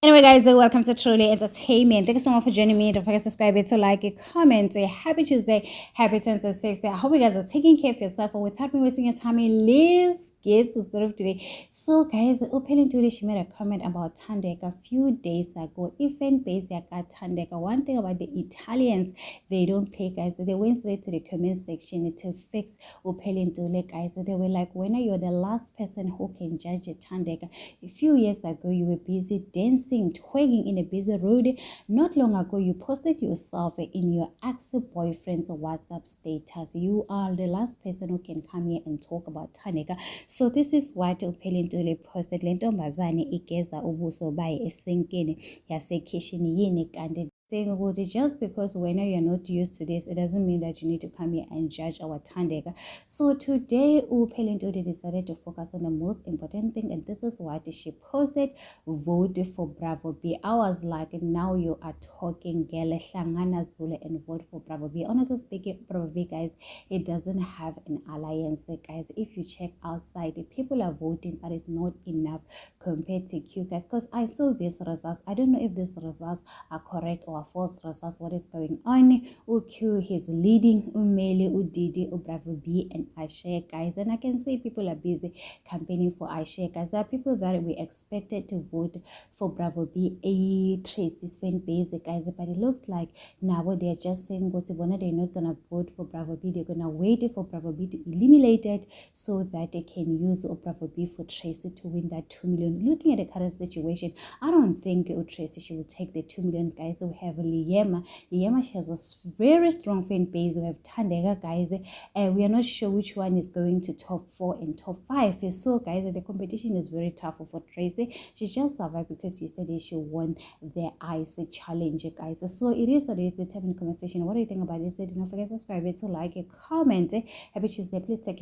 Anyway, guys, welcome to Truly Entertainment. Thank you so much for joining me. Don't forget to subscribe, to like, a comment. Happy Tuesday, happy 26th. I hope you guys are taking care of yourself. And without me wasting your time, let's get to story of today. So, guys, opening today, she made a comment about Thandeka a few days ago. Even based at Thandeka, one thing about the Italians, they don't play, guys. They went straight to the comment section to fix opening today, guys. They were like, when you're the last person who can judge Thandeka. A few years ago, you were busy dancing, twerking in a busy road. Not long ago, you posted yourself in your ex-boyfriend's WhatsApp status. You are the last person who can come here and talk about Thandeka. So this is what uPhelile posted. Le ntombazane igeza ubuso baye esinkini yasekhishini yini kanti saying about it just because when you're not used to this, it doesn't mean that you need to come here and judge our Thandeka. So today, uPhelile decided to focus on the most important thing, and this is what she posted: vote for Bravo B. I was like, now you are talking, girl, Hlangana Zulu, and vote for Bravo B. Honestly speaking, Bravo B, guys, it doesn't have an alliance, guys. If you check outside, the people are voting, but it's not enough compared to Q, guys, because I saw these results. I don't know if these results are correct or false results. What is going on? UQ, he's leading Umeli, Udidi, Bravo B, and Ashe, guys. And I can see people are busy campaigning for Ashe, guys. There are people that we expected to vote for Bravo B, Tracy's fan base, guys. But it looks like now they're just saying, they're not gonna vote for Bravo B. They're gonna wait for Bravo B to be eliminated so that they can use Bravo B for Tracy to win that 2 million. Looking at the current situation, I don't think Tracy she will take the 2 million, guys. We have Liema. Liema, she has a very strong fan base. We have Thandeka, guys. We are not sure which one is going to top 4 and top 5. So, guys, the competition is very tough for Tracy. She just survived because yesterday she won the ICE challenge, guys. So it is what it is. Determined conversation. What do you think about this? Do not forget to subscribe, to like, comment. Happy Tuesday. Please take care.